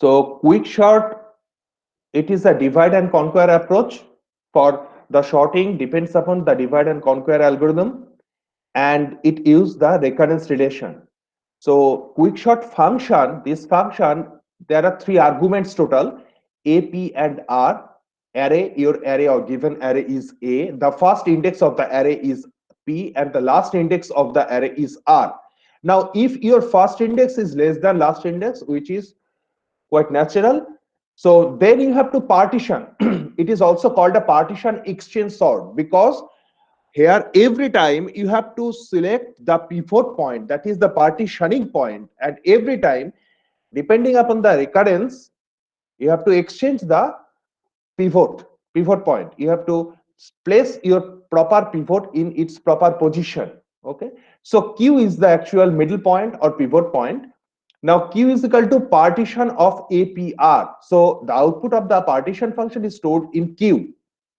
So quick sort, it is a divide and conquer approach. For the sorting depends upon the divide and conquer algorithm, and it uses the recurrence relation. So quicksort function, this function, there are three arguments total, A, P, and R. Array, your array or given array is A. The first index of the array is P, and the last index of the array is R. Now, if your first index is less than last index, which is quite natural, so then you have to partition. It is also called a partition exchange sort, because here every time you have to select the pivot point, that is the partitioning point, and every time depending upon the recurrence you have to exchange the pivot point. You have to place your proper pivot in its proper position. Okay, so Q is the actual middle point or pivot point. Now Q is equal to partition of APR. So the output of the partition function is stored in Q.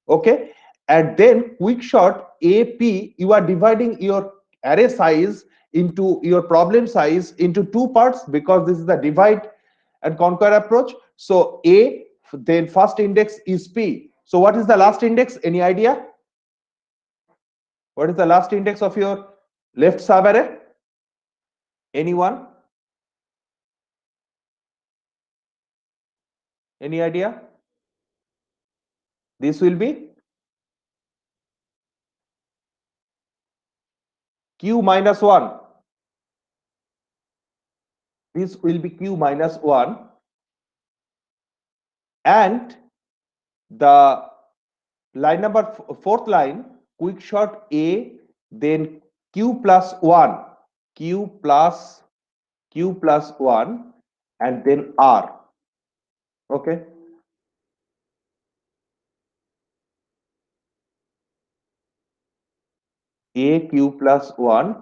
Okay, and then quick sort AP, you are dividing your array size into your problem size into two parts, because this is the divide and conquer approach. So A, then first index is P. So what is the last index? Any idea? What is the last index of your left subarray? Anyone? Any idea? This will be Q minus 1. This will be Q minus 1, and the line number fourth line, quick sort A, then Q plus 1, Q plus 1, and then R. Okay, A, Q plus 1,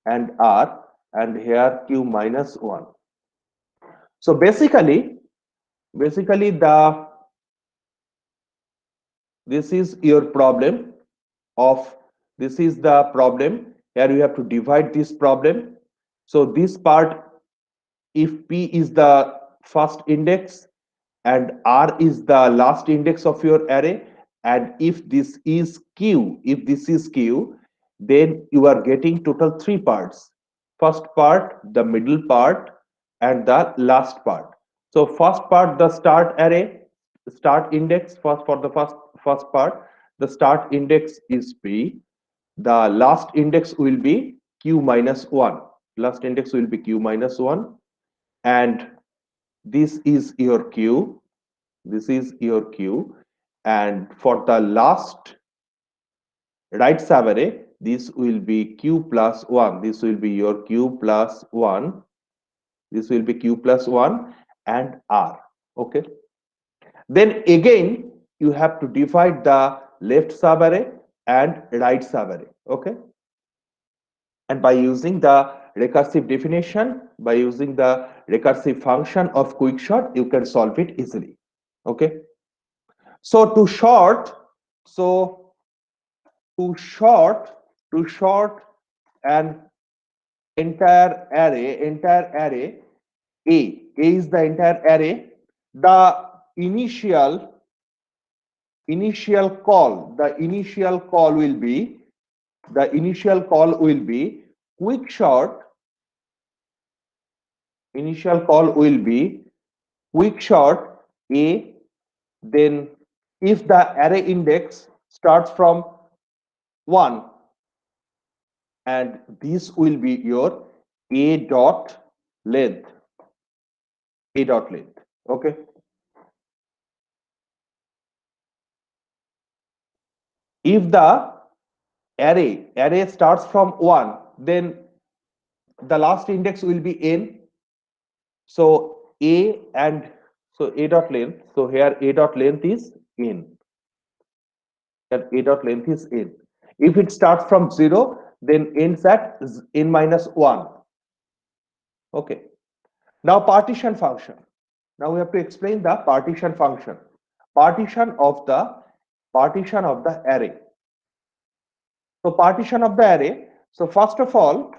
and R, and here Q minus 1. So basically the this is your problem of, this is the problem. Here you have to divide this problem. So this part, if P is the first index and R is the last index of your array, and if this is Q, then you are getting total three parts: first part, the middle part, and the last part. So first part, the start array, start index, first for the first part, the start index is P, the last index will be Q minus 1, last index will be Q minus 1, and this is your Q, this is your Q, and for the last right subarray, this will be Q plus 1, this will be your Q plus 1, this will be Q plus 1, and R. Okay, then again you have to divide the left subarray and right subarray. Okay, and by using the recursive definition, by using the recursive function of quicksort, you can solve it easily. Okay, so to short, so to short an entire array A is the entire array. The initial call, the initial call will be quick sort. Initial call will be quick sort A. Then if the array index starts from 1, and this will be your A dot length. Okay, if the array starts from 1, then the last index will be n. So A, and so A dot length, so here A dot length is n, and A dot length is n. If it starts from 0, then ends at n minus 1. Okay, now partition function. Now we have to explain the partition function. Partition of the array. So partition of the array. So first of all,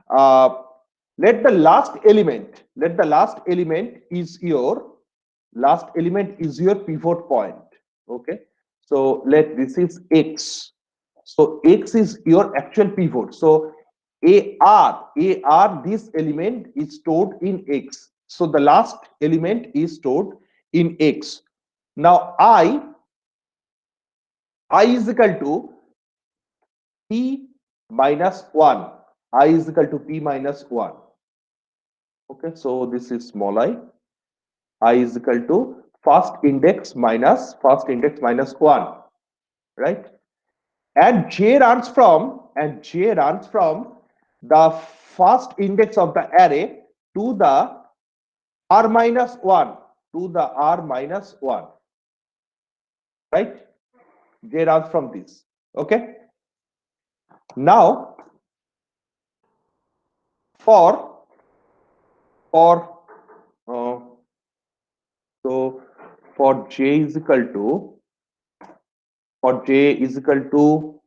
uh, let the last element is your pivot point. Okay, so let this is x. So x is your actual pivot. So AR, this element is stored in x. So the last element is stored in x. Now I is equal to p minus 1. I is equal to p minus 1. Okay, so this is small I is equal to first index minus 1, right? And j runs from the first index of the array to the r minus 1, right? J runs from this. Okay, now for uh, so for j is equal to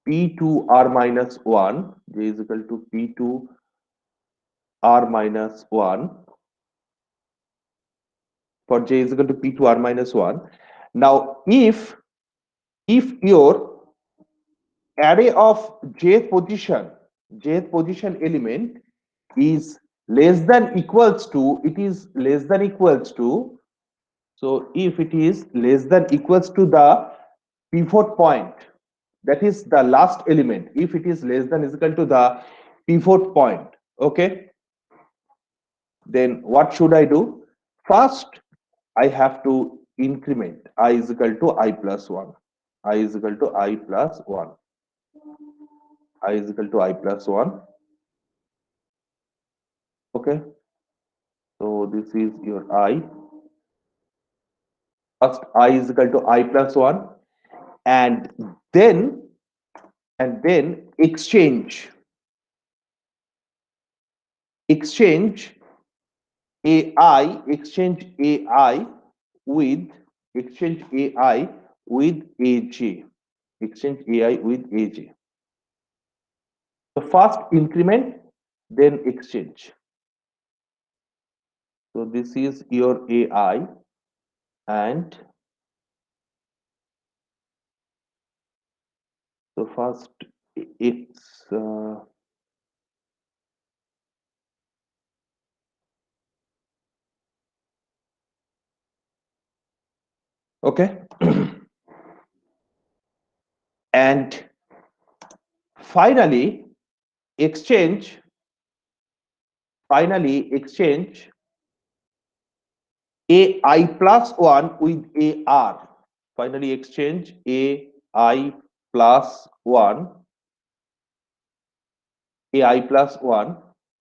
p2 r minus 1, j is equal to p2 r minus 1, for j is equal to p2 r minus 1. Now if your array of jth position element is less than equals to, so if it is less than equals to the pivot point, that is the last element, if it is less than is equal to the pivot point, okay, then what should I do? First I have to increment I is equal to I plus 1, I is equal to I plus 1, I is equal to I plus 1. Okay, so this is your I. First I is equal to I plus 1, and then exchange AI with AI with AJ. Exchange AI with AJ. So first increment, then exchange. So this is your AI, and so first it's okay. And finally exchange AI plus 1 with AR. Finally exchange AI plus 1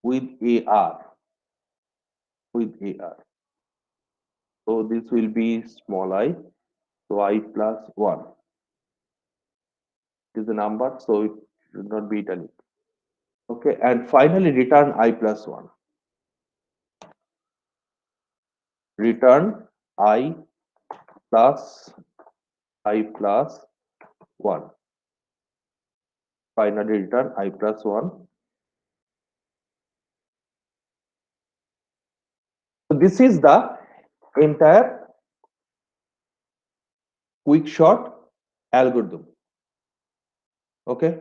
with AR. So this will be small I. So I plus 1 is the number, so it should not be italic. Okay, and finally return I plus 1. Return I plus 1. Finally return I plus 1. So this is the entire quick short algorithm. Okay,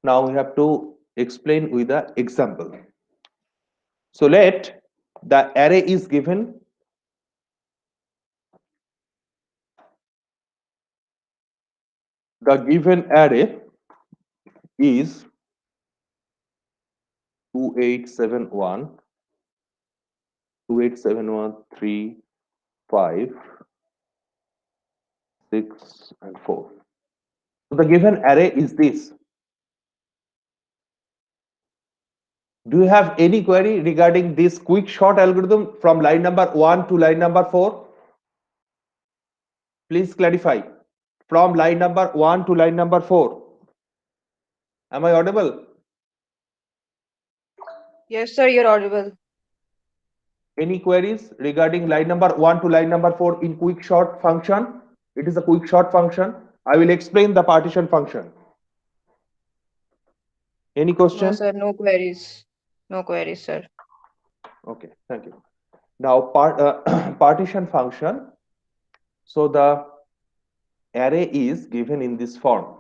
now we have to explain with the example. So let the array is given. The given array is 2871 3 5 6 and 4. So the given array is this. Do you have any query regarding this quick short algorithm from line number 1 to line number 4? Please clarify. From line number 1 to line number 4. Am I audible? Yes, sir, you're audible. Any queries regarding line number 1 to line number 4 in quick short function? It is a quick short function. I will explain the partition function. Any No, question? sir. No queries. No queries, sir. Okay, thank you. Now, partition function. So the array is given in this form.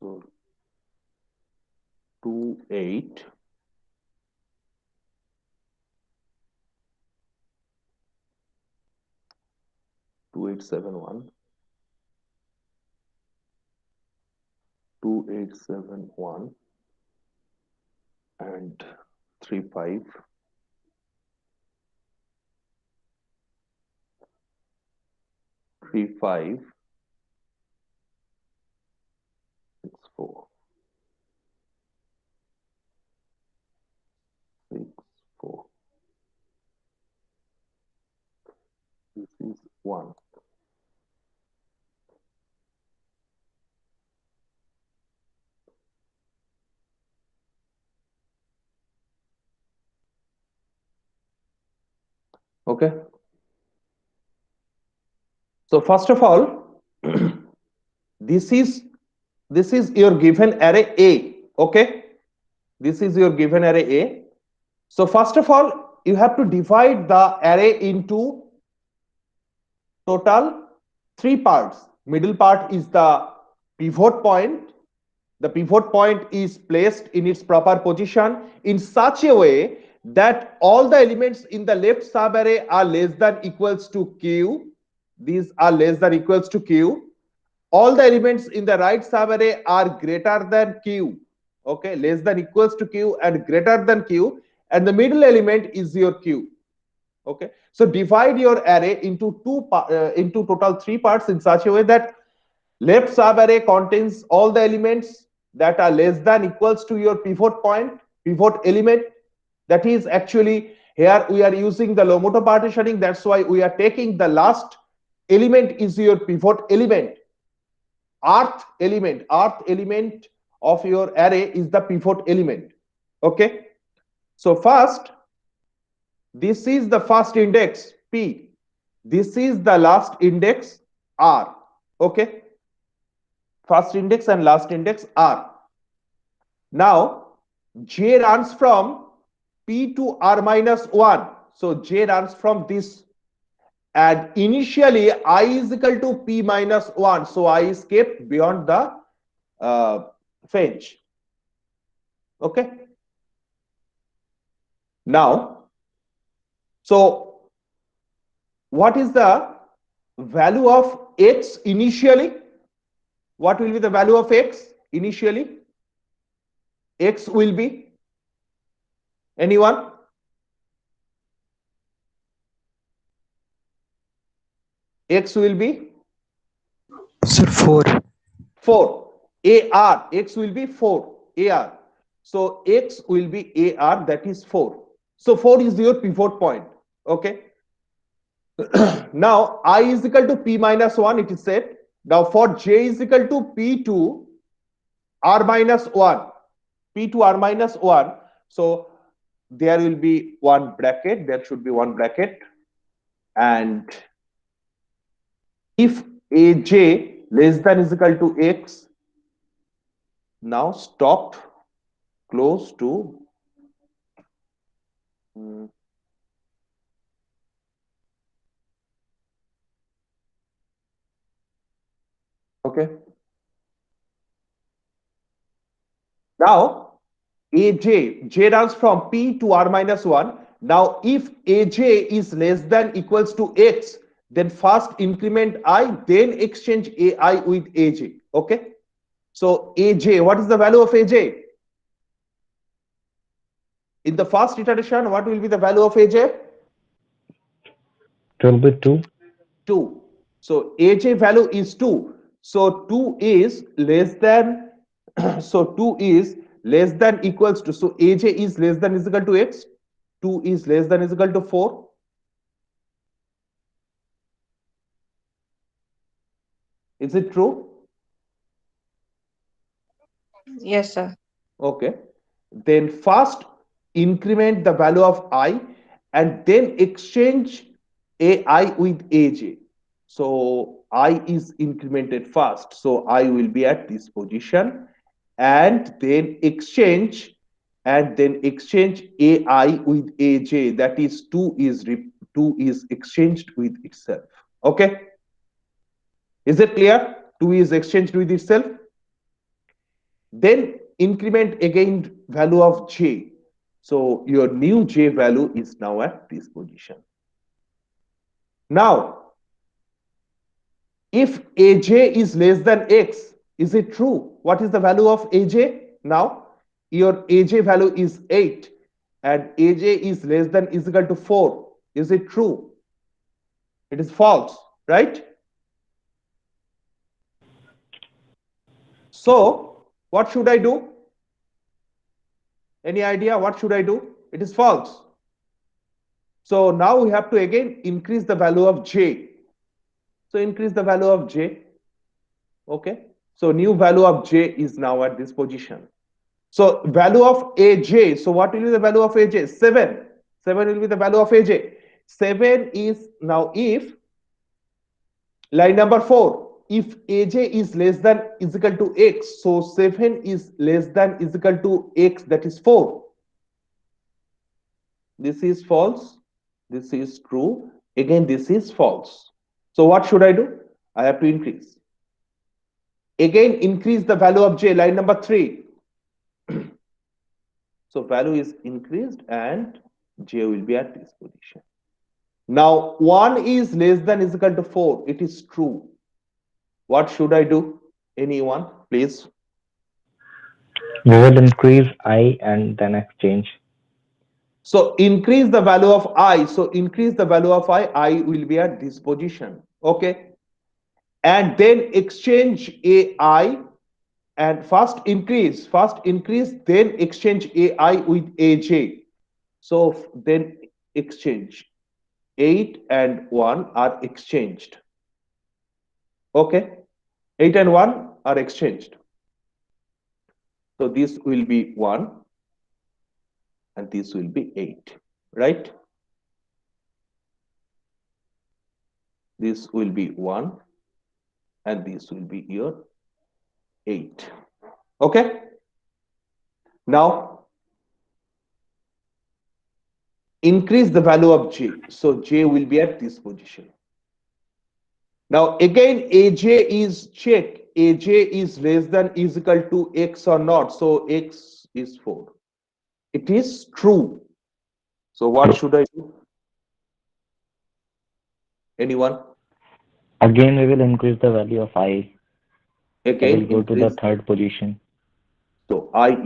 So 2, 8, 2871, 2871, and 35, 35, 64, 64. This is 1. Okay. So first of all, this is this is your given array A. Okay. This is your given array A. So first of all, you have to divide the array into total 3 parts. Middle part is the pivot point. The pivot point is placed in its proper position in such a way that all the elements in the left subarray are less than equals to q. These are less than equals to q. All the elements in the right subarray are greater than q. Okay, less than equals to q and greater than q, and the middle element is your q. Okay, so divide your array into into total 3 parts in such a way that left subarray contains all the elements that are less than equals to your pivot point, pivot element. That is actually, here we are using the Lomoto partitioning. That's why we are taking the last element is your pivot element. Earth element of your array is the pivot element. Okay, so first, this is the first index P. This is the last index R. Okay, first index and last index R. Now, J runs from P to R minus 1. So, J runs from this. And initially, I is equal to P minus 1. So, I is kept beyond the fetch. Okay. Now, so what is the value of X initially? What will be the value of X initially? X will be, anyone? X will be Sir, 4. 4. AR. X will be 4. AR. So X will be AR, that is 4. So 4 is your pivot point. Okay. Now I is equal to P minus 1, it is said. Now for J is equal to P to R minus 1. P to R minus 1. So there will be one bracket. There should be one bracket. And if AJ less than is equal to X, now stop close to okay. Now J runs from P to R minus 1. Now if AJ is less than equals to X, then first increment I, then exchange AI with AJ. Okay. So AJ, what is the value of AJ? In the first iteration, what will be the value of AJ? 12 by 2. 2. So AJ value is 2. So 2 is less than, so 2 is less than equals to, so AJ is less than is equal to X. 2 is less than is equal to 4. Is it true? Yes, sir. Okay. Then first increment the value of I and then exchange AI with AJ. So I is incremented first. So I will be at this position and then exchange AI with AJ. That is 2 is exchanged with itself. Okay. Is it clear? 2 is exchanged with itself. Then increment again value of J. So your new J value is now at this position. Now, if AJ is less than X, is it true? What is the value of AJ? Now, your AJ value is 8 and AJ is less than is equal to 4. Is it true? It is false, right? So, what should I do? Any idea what should I do? It is false. So now we have to again increase the value of J. So increase the value of J. Okay. So new value of J is now at this position. So value of AJ. So what will be the value of AJ? 7. 7 will be the value of AJ. 7 is now if line number 4. If AJ is less than is equal to X. So 7 is less than is equal to X, that is 4. This is false. This is true. Again, this is false. So what should I do? I have to increase. Again, increase the value of J, line number 3. So value is increased and J will be at this position. Now 1 is less than is equal to 4. It is true. What should I do? Anyone, please? We will increase I and then exchange. So increase the value of I. So increase the value of I will be at this position. Okay. And then exchange AI and first increase, then exchange AI with AJ. So then exchange 8 and 1 are exchanged. Okay, 8 and 1 are exchanged. So this will be 1 and this will be 8, right? This will be 1 and this will be your 8. Okay. Now increase the value of J. So J will be at this position. Now again AJ is check. AJ is less than is equal to X or not. So X is 4. It is true. So what should I do? Anyone? Again, we will increase the value of I. I Again will go to the increase. third position. So I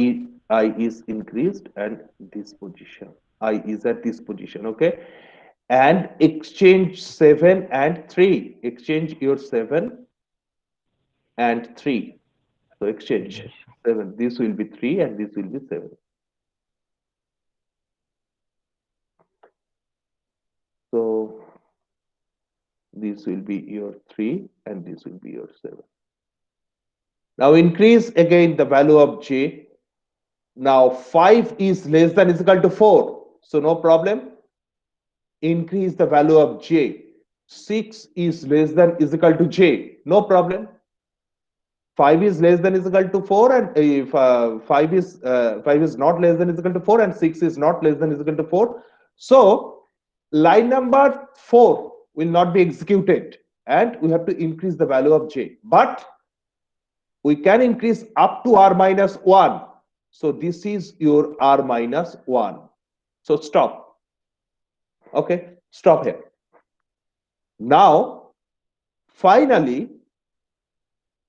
is increased and this position. I is at this position. Okay. And exchange 7 and 3. Exchange your 7 and 3. So exchange Yes. 7. This will be 3 and this will be 7. So this will be your 3 and this will be your 7. Now increase again the value of J. Now 5 is less than is equal to 4. So no problem. Increase the value of J. 6 is less than is equal to J. No problem. 5 is less than is equal to 4 and if 5 is not less than is equal to 4 and 6 is not less than is equal to 4. So line number 4 will not be executed and we have to increase the value of J. But we can increase up to R minus 1. So this is your R minus 1. So stop. Okay, stop here. Now, finally,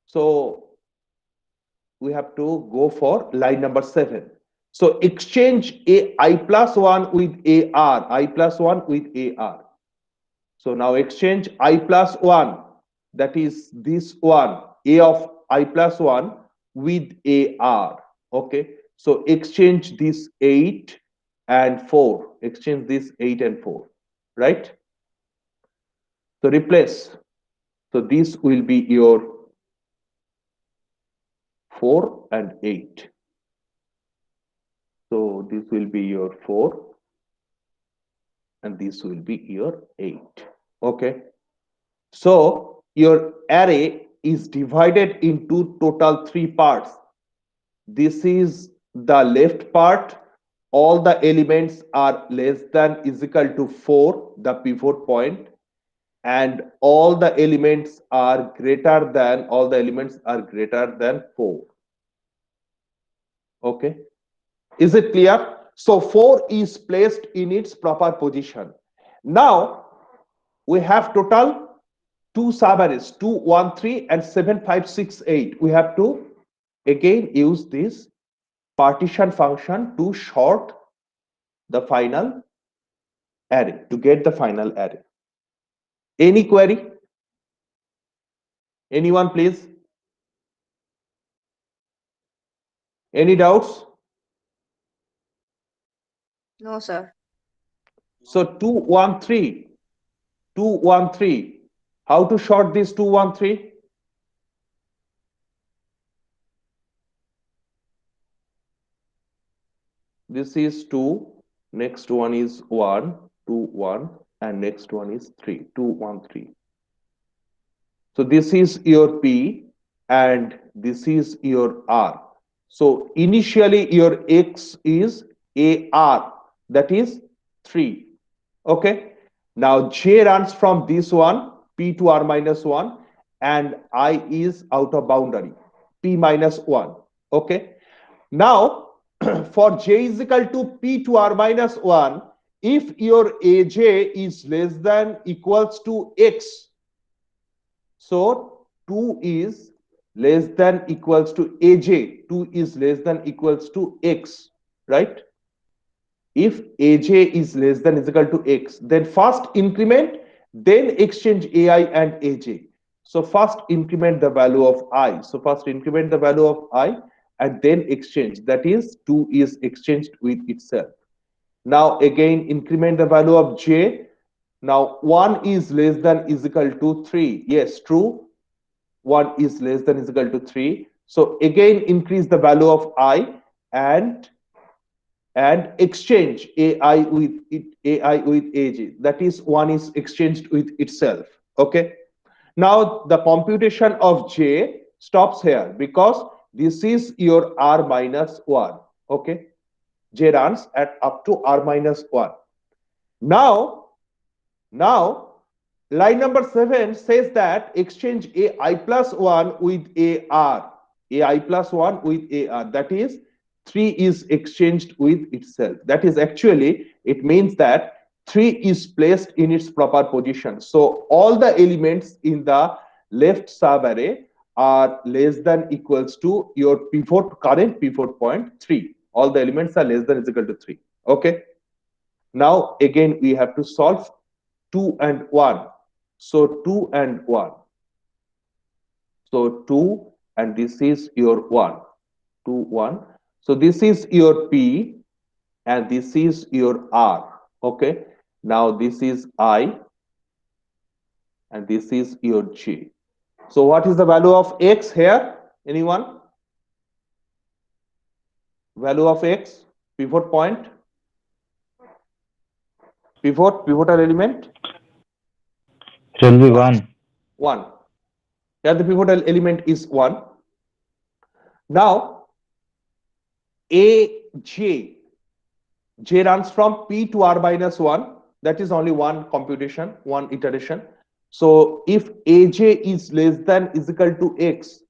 so we have to go for line number 7. So exchange I plus 1 with AR, I plus 1 with AR. So now exchange I plus 1, that is this one, A of I plus 1 with AR. Okay, so exchange this 8 and 4, exchange this 8 and 4, right? So replace. So this will be your 4 and 8. So this will be your 4 and this will be your 8. Okay. So your array is divided into total three parts. This is the left part. All the elements are less than is equal to 4, the pivot point, and all the elements are greater than 4. Okay, is it clear? So 4 is placed in its proper position. Now we have total two subarrays, 213 and 7568. We have to again use this partition function to sort the final array, to get the final array. Any query? Anyone, please? Any doubts? No, sir. So 213. How to sort this 213? This is 2, next one is 1, 2, 1, and next one is 3, 2, 1, 3. So this is your P and this is your R. So initially your X is AR, that is 3. Okay. Now J runs from this one, P to R minus 1, and I is out of boundary, P minus 1. Okay. Now for J is equal to P to R minus 1, if your AJ is less than equals to X, so 2 is less than equals to AJ, 2 is less than equals to X, right? If AJ is less than is equal to X, then first increment, then exchange AI and AJ. So first increment the value of I. So first increment the value of I and then exchange. That is 2 is exchanged with itself. Now again increment the value of J. Now 1 is less than is equal to 3. Yes, true. 1 is less than is equal to 3. So again increase the value of I and exchange AI with AJ. That is 1 is exchanged with itself. Okay. Now the computation of J stops here because this is your R minus 1. Okay. J runs at up to R minus 1. Now line number 7 says that exchange AI plus 1 with AR. AI plus 1 with AR. That is 3 is exchanged with itself. That is actually, it means that 3 is placed in its proper position. So all the elements in the left subarray are less than equals to your current pivot point 3. All the elements are less than is equal to 3. Okay. Now again we have to solve 2 and 1. So 2 and 1. So 2 and this is your 1. 2, 1. So this is your P and this is your R. Okay. Now this is I and this is your J. So what is the value of X here? Anyone? Value of X, pivot point, pivotal element? It will be 1. 1. Here the pivotal element is 1. Now J runs from P to R minus 1. That is only one computation, one iteration. So if AJ is less than is equal to X,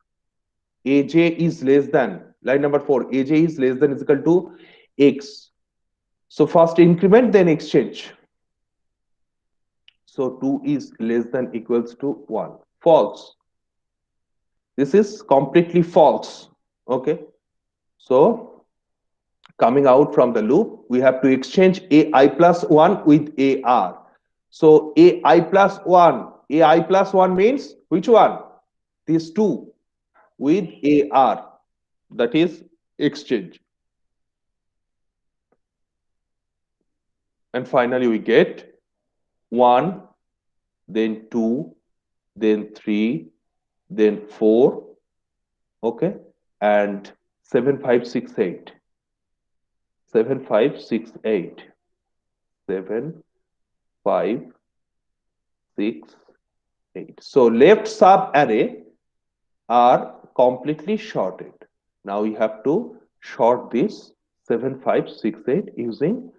AJ is less than, line number 4, AJ is less than is equal to X. So first increment, then exchange. So 2 is less than equals to 1. False. This is completely false. Okay. So coming out from the loop, we have to exchange AI plus 1 with AR. So AI plus 1 means which one? These two with AR, that is exchange. And finally we get 1, then 2, then 3, then 4, okay, and 7568. 7568. 7, 5, 6, 8. So left sub array are completely shorted. Now you have to short this 7, 5, 6, 8 using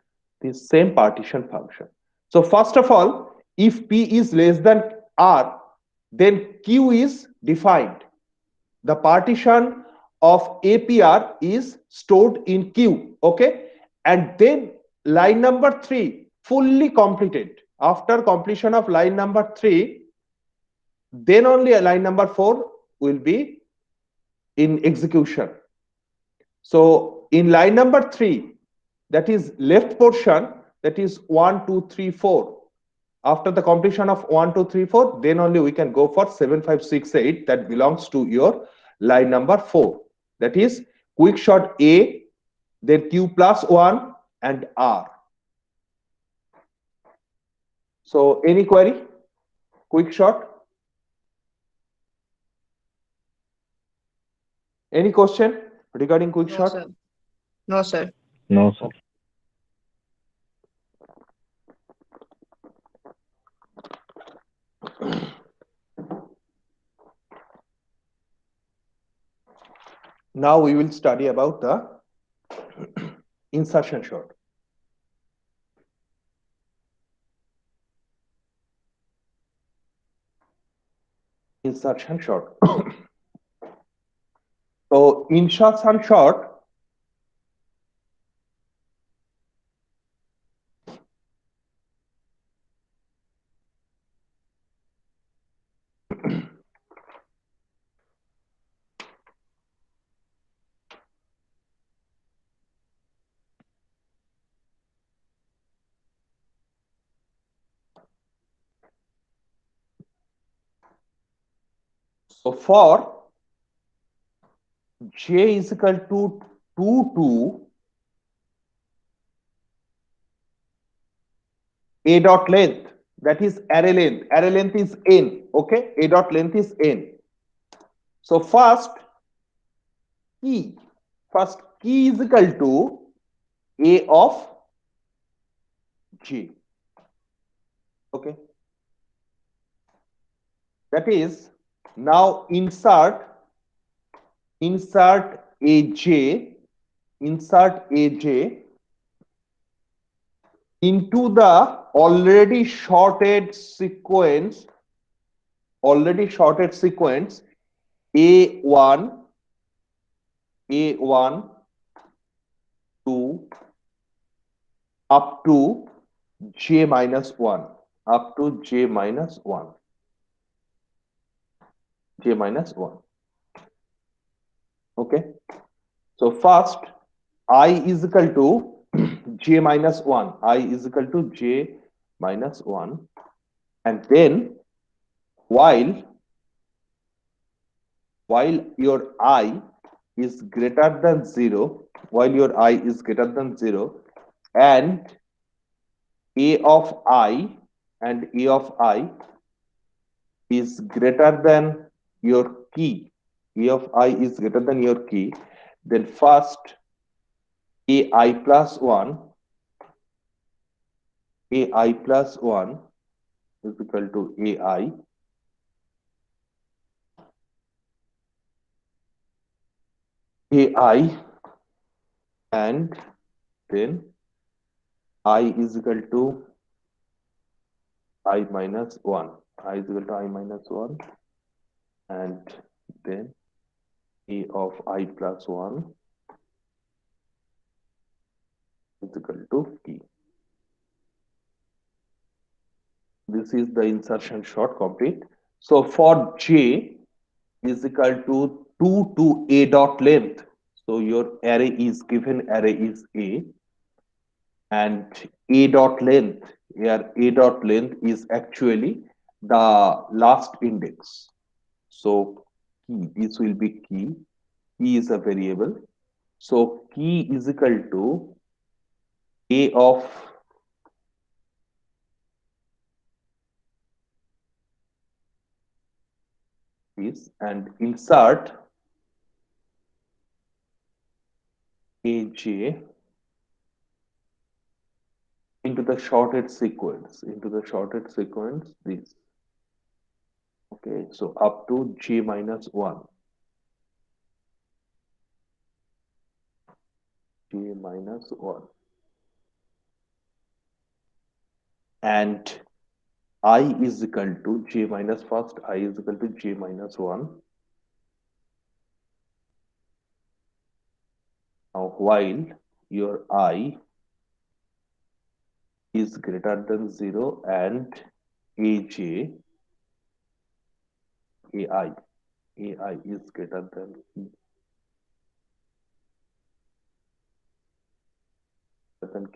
this same partition function. So first of all, if P is less than R, then Q is defined. The partition of APR is stored in Q, okay? And then line number 3 fully completed. After completion of line number 3, then only line number 4 will be in execution. So in line number 3, that is left portion, that is 1, 2, 3, 4. After the completion of 1, 2, 3, 4, then only we can go for 7, 5, 6, 8 that belongs to your line number 4. That is quick short A, then Q plus 1 and R. So any query? Quick short? Any question regarding quick No, short? sir. No, sir. No, sir. Now we will study about the insertion short. Insertion short. So insertion short so for j is equal to 2 to a dot length, that is array length. Array length is n, okay? A dot length is n. So first key is equal to a of j, okay? That is now insert aj into the already shorted sequence a1 to up to j minus 1, okay? So first I is equal to j minus 1, and then while your I is greater than 0, and a of I is greater than your key, then first ai plus 1 is equal to ai, and then I is equal to I minus 1, and then a of I plus 1 is equal to key. This is the insertion short complete. So for j is equal to 2 to a dot length. So your array is given, array is a, and a dot length, here a dot length is actually the last index. So key, this will be key is a variable. So key is equal to a of this, and insert aj into the shorted sequence, this. Okay, so up to j minus 1. J minus 1. And I is equal to j minus first, I is equal to j minus 1. Now, while your I is greater than 0 and aj, ai is greater than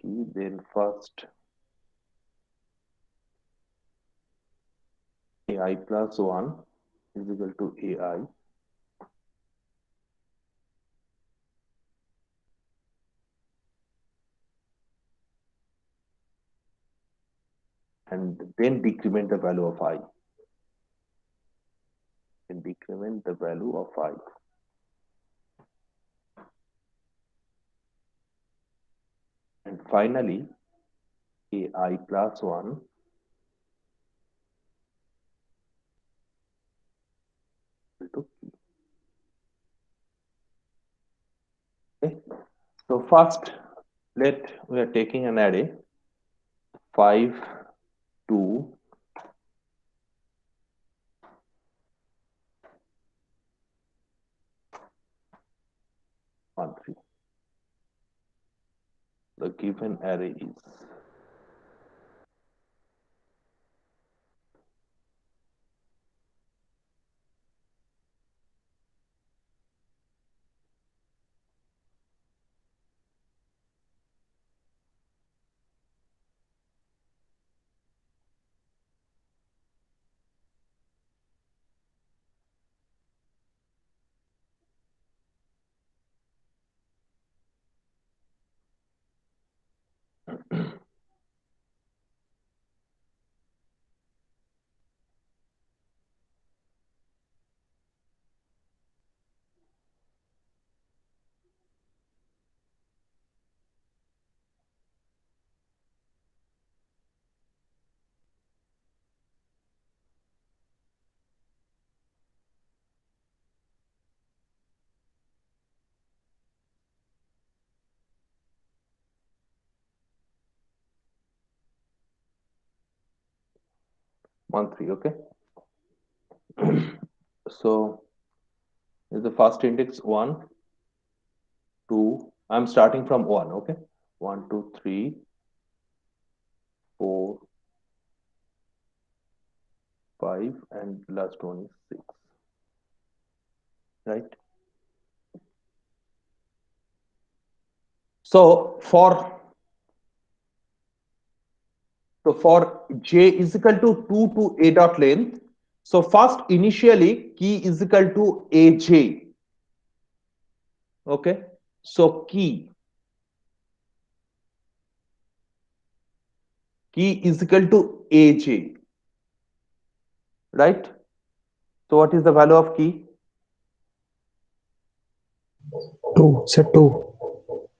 key, then first ai plus 1 is equal to ai. And then decrement the value of I. And decrement the value of I. And finally, ai plus 1 equal to key. Okay. So first, we are taking an array 5, 2, 1, 3. The given array is one, 3. Okay. So is the first index 1, 2. I'm starting from 1. Okay. 1, 2, 3, 4, 5, and last one is 6. Right. So for j is equal to 2 to a dot length. So first initially key is equal to aj. Okay. So key is equal to aj. Right. So what is the value of key? 2, set 2.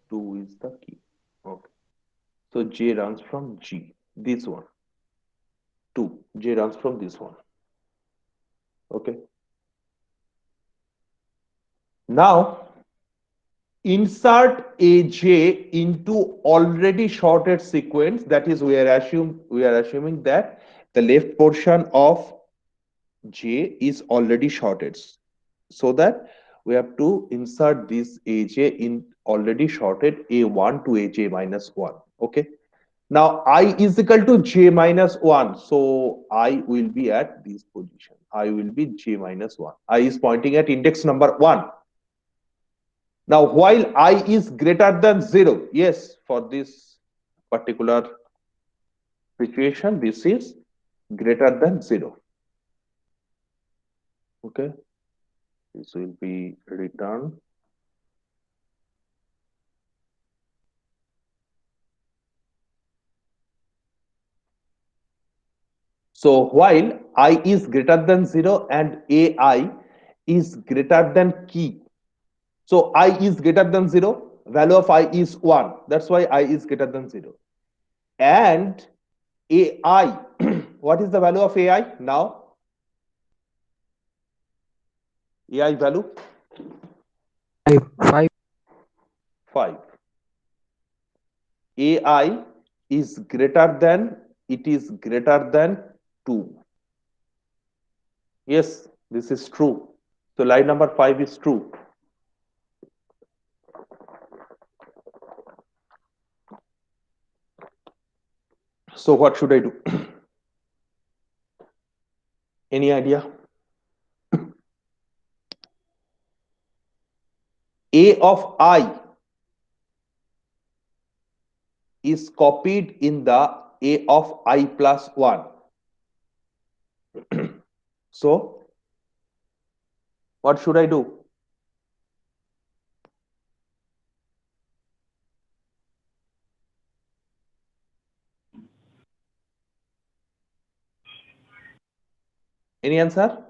2 is the key. Okay. So j runs from g. This one. 2. J runs from this one. Okay. Now insert aj into already shorted sequence. That is, we are assuming that the left portion of j is already shorted, so that we have to insert this aj in already shorted a1 to aj minus 1. Okay. Now I is equal to j minus 1, so I will be at this position. I will be j minus 1. I is pointing at index number 1. Now while I is greater than 0, yes, for this particular situation, this is greater than 0. Okay, this will be returned. So while I is greater than 0 and ai is greater than key. So I is greater than 0, value of I is 1. That's why I is greater than 0. And ai, what is the value of ai now? AI value 5. 5. AI is greater than, it is greater than 2. Yes, this is true. So line number 5 is true. So what should I do? Any idea? A of I is copied in the A of I plus 1. So what should I do? Any answer?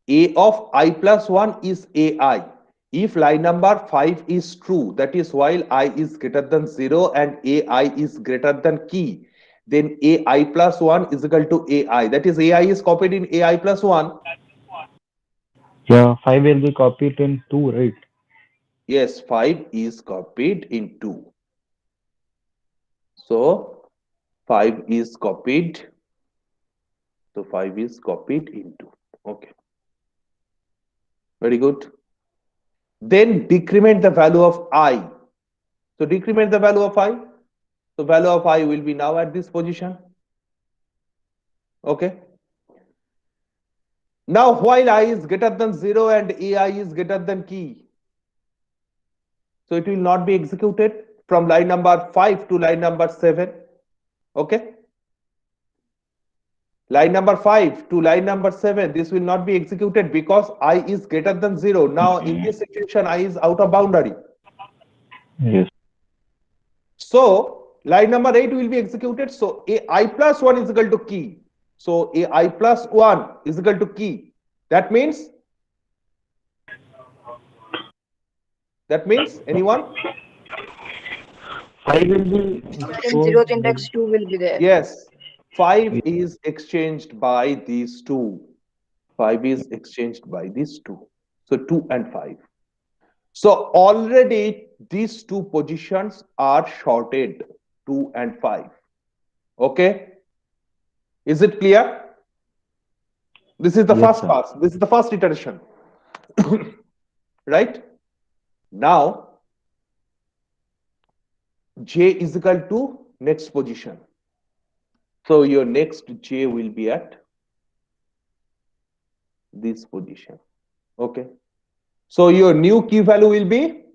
A of I plus 1 is AI. If line number 5 is true, that is while I is greater than 0 and AI is greater than key, then AI plus 1 is equal to AI. That is AI is copied in AI plus 1. Yeah, 5 will be copied in 2, right? Yes, 5 is copied in 2. So 5 is copied. So 5 is copied in 2. Okay. Very good. Then decrement the value of I. So decrement the value of I. So value of I will be now at this position. Okay. Now while I is greater than 0 and AI is greater than key, so it will not be executed from line number 5 to line number 7. Okay. Line number 5 to line number 7, this will not be executed because I is greater than 0. Now in this situation, I is out of boundary. Yes. So line number 8 will be executed. So AI plus 1 is equal to key. So AI plus 1 is equal to key. That means anyone? 5 will be Then zeroth index 2 will be there. Yes. 5 is exchanged by these two. 5 is exchanged by these two. So 2 and 5. So already these two positions are shorted, 2 and 5. Okay. Is it clear? This is the Yes, first sir. pass. This is the first iteration. Right? Now, J is equal to next position. So your next J will be at this position. Okay. So your new key value will be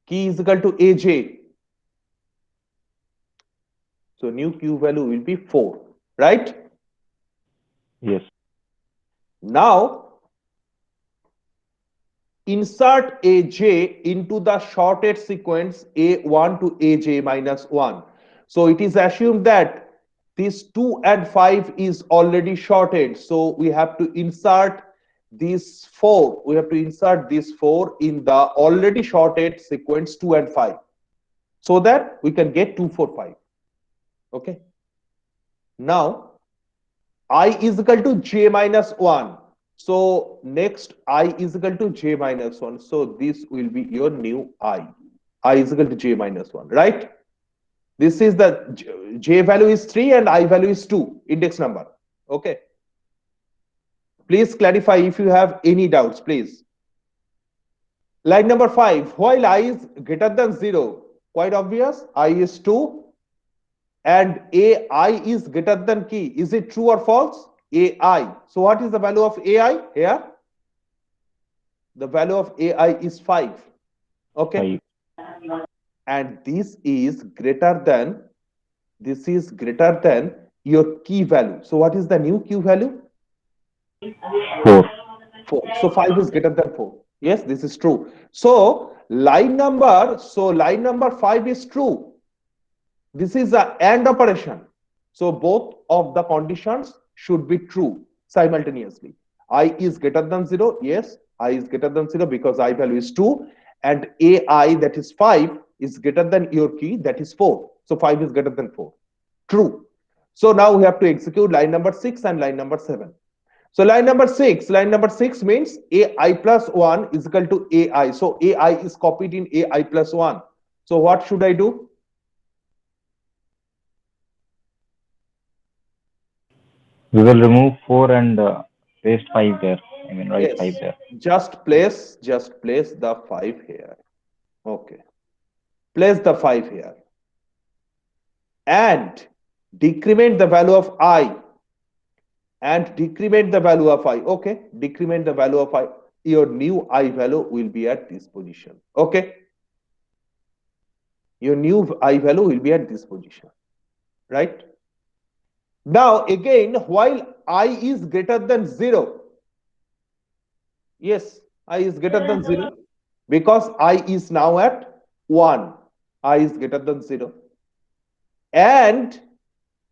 key is equal to AJ. So new Q value will be 4, right? Yes. Now insert AJ into the shorted sequence A1 to AJ minus 1. So it is assumed that this 2 and 5 is already shorted. So we have to insert this 4. We have to insert this 4 in the already shorted sequence 2 and 5 so that we can get 2, 4, 5. Okay. Now I is equal to J minus 1. So next I is equal to J minus 1. So this will be your new I. I is equal to J minus 1, right? This is the J value is 3 and I value is 2, index number. Okay. Please clarify if you have any doubts, please. Line number 5, while I is greater than 0, quite obvious, I is 2 and AI is greater than key. Is it true or false? AI. So what is the value of AI here? The value of AI is 5. Okay. 5. And this is greater than your key value. So what is the new key value? 4. 4. So 5 is greater than 4. Yes, this is true. So line number 5 is true. This is a AND operation. So both of the conditions should be true simultaneously. I is greater than 0. Yes, I is greater than 0 because I value is 2 and AI, that is 5, is greater than your key, that is 4. So 5 is greater than 4. True. So now we have to execute line number 6 and line number 7. So line number 6 means ai plus 1 is equal to ai. So ai is copied in ai plus 1. So what should I do? We will remove 4 and paste 5 there. I mean, write 5 Yes, there. just place the 5 here. Okay, place the 5 here and decrement the value of I and decrement the value of I. Okay, decrement the value of I. Your new I value will be at this position. Okay, your new I value will be at this position, right? Now again, while I is greater than 0, yes, I is greater than 0 because I is now at 1. I is greater than 0 and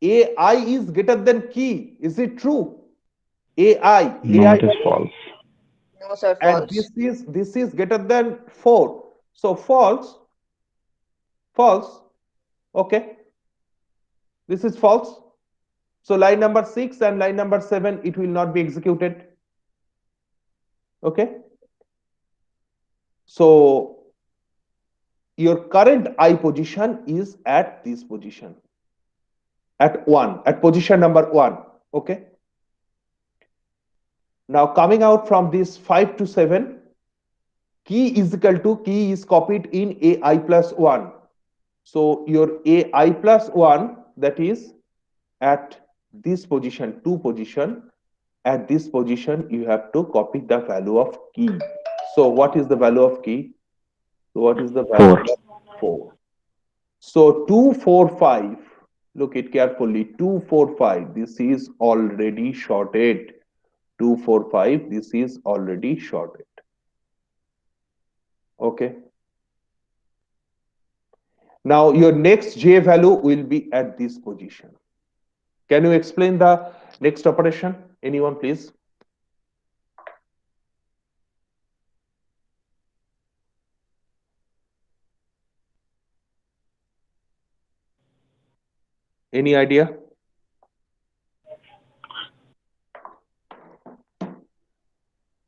AI is greater than key. Is it true? AI, No, AI it is false. No, sir, and false. this is greater than 4. So false, false. Okay, this is false. So line number 6 and line number 7, it will not be executed. Okay. So your current I position is at this position, at 1, at position number 1. Okay. Now coming out from this 5 to 7, key is equal to key is copied in ai plus 1. So your ai plus 1, that is at this position, 2 position, at this position you have to copy the value of key. So what is the value of key? So what is the value 4. of 4? So 2, 4, 5. Look it carefully. 2, 4, 5. This is already shorted. 2, 4, 5. This is already shorted. Okay. Now your next j value will be at this position. Can you explain the next operation? Anyone, please? Any idea?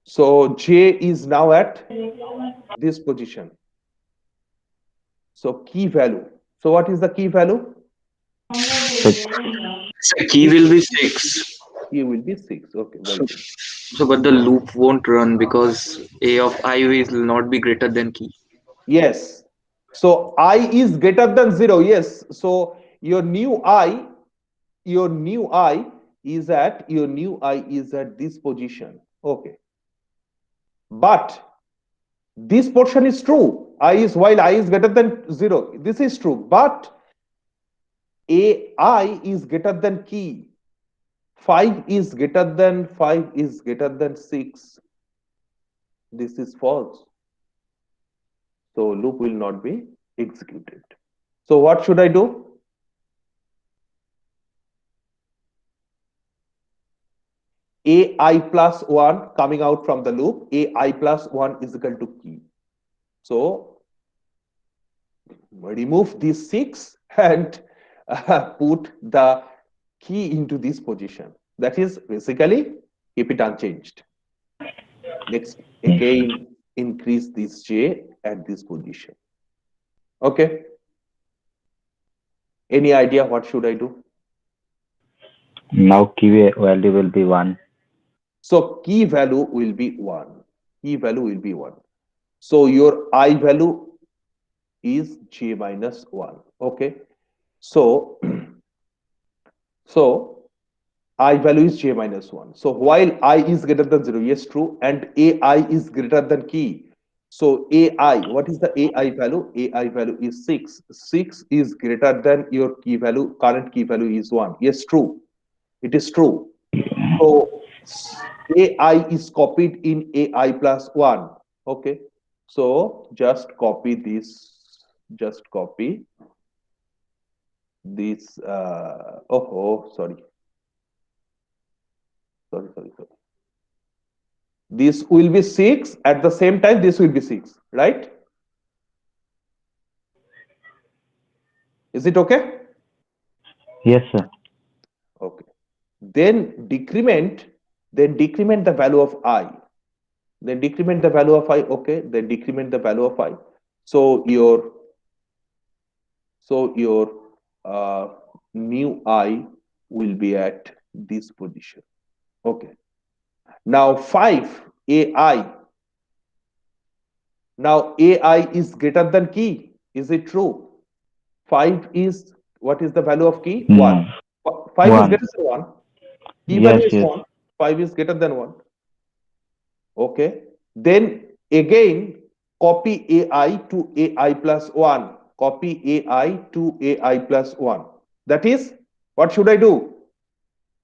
So j is now at this position. So key value. So what is the key value? 6. So key will be 6. Key will be 6. Okay, well So, done. so but the loop won't run because a of I will not be greater than key. Yes. So I is greater than 0. Yes. So your new I is at this position. Okay. But this portion is true. While I is greater than 0. This is true. But AI is greater than key. 5 is greater than 6. This is false. So loop will not be executed. So what should I do? AI plus 1 coming out from the loop. AI plus 1 is equal to key. So remove this 6 and put the key into this position. That is basically keep it unchanged. Next, again increase this j at this position. Okay. Any idea what should I do? Now key value will be 1. So key value will be 1. Key value will be 1. So your I value is j minus 1. Okay. So I value is j minus 1. So while I is greater than 0, yes, true, and AI is greater than key. So AI, what is the AI value? AI value is 6. 6 is greater than your key value. Current key value is 1. Yes, true. It is true. So AI is copied in AI plus 1. Okay. So just copy this. Just copy this. Sorry. Sorry. This will be 6. At the same time, this will be 6. Right? Is it okay? Yes, sir. then decrement the value of I. Then decrement the value of I. Okay, then decrement the value of I. So your new I will be at this position. Okay. Now 5 AI. Now AI is greater than key. Is it true? 5 is, what is the value of key? 1. 5 is One. greater than 1. Key Yes, value is yes. 1. 5 is greater than 1. Okay. Then again copy AI to AI plus 1. Copy AI to AI plus 1. That is, what should I do?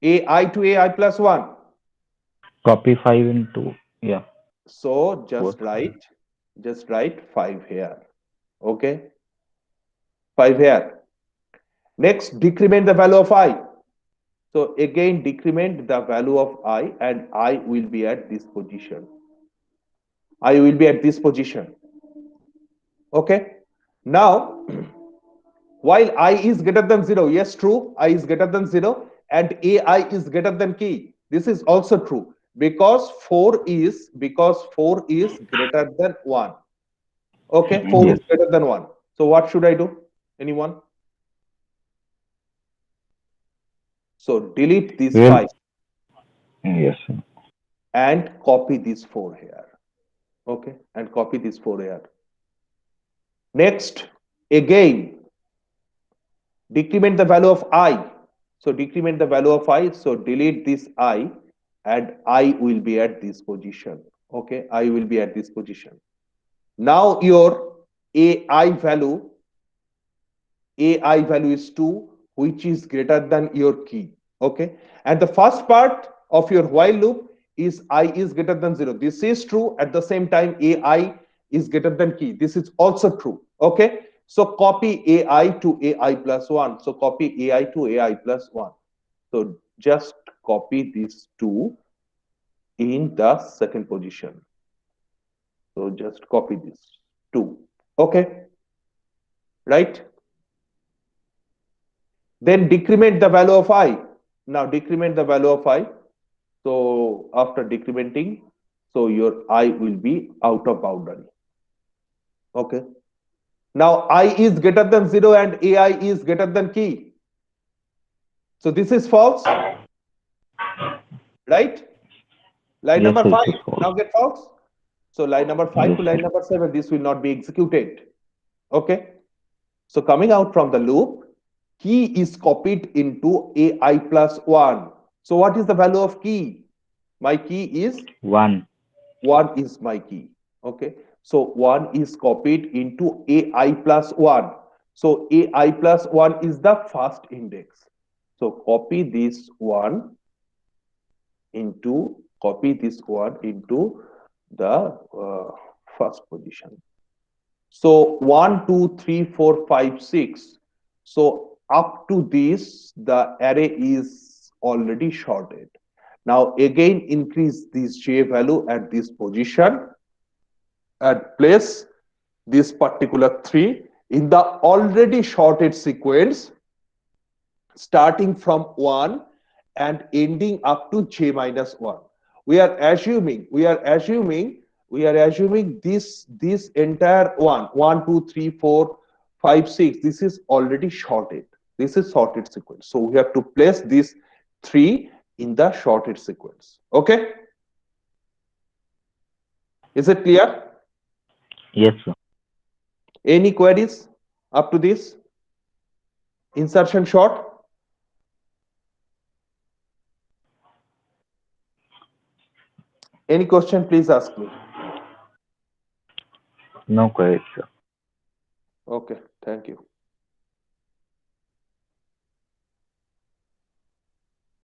AI to AI plus 1. Copy 5 into, yeah. So Both. just write 5 here. Okay. 5 here. Next, decrement the value of I. So again, decrement the value of I, and I will be at this position. I will be at this position. Okay. Now, while I is greater than 0, yes, true, I is greater than 0, and AI is greater than key. This is also true because 4 is greater than 1. Okay, 4 Yes. is greater than 1. So what should I do? Anyone? So delete this Well, 5 yes. and copy this 4 here. Okay, and copy this 4 here. Next, again, decrement the value of I. So decrement the value of I. So delete this I, and I will be at this position. Okay, I will be at this position. Now your AI value is 2, which is greater than your key. Okay, and the first part of your while loop is I is greater than 0. This is true. At the same time, AI is greater than key. This is also true. Okay, so copy AI to AI plus 1. So copy AI to AI plus 1. So just copy these 2 in the second position. So just copy this 2. Okay, right? Then decrement the value of I. Now decrement the value of I. So after decrementing, so your I will be out of boundary. Okay. Now I is greater than 0 and AI is greater than key. So this is false, right? Line Yes, number yes, 5 it's false. now get false. So line number 5 Yes, to line number 7, this will not be executed. Okay. So coming out from the loop, key is copied into AI plus 1. So what is the value of key? My key is 1. 1 is my key. Okay. So 1 is copied into AI plus 1. So AI plus 1 is the first index. So copy this 1 into the first position. So 1, 2, 3, 4, 5, 6. So up to this, the array is already sorted. Now again increase this J value at this position and place this particular 3 in the already sorted sequence starting from 1 and ending up to J minus 1. We are assuming this entire 1, 2, 3, 4, 5, 6, this is already sorted. This is sorted sequence. So we have to place this 3 in the sorted sequence. Okay? Is it clear? Yes, sir. Any queries up to this? Insertion sort? Any question, please ask me. No queries, sir. Okay, thank you.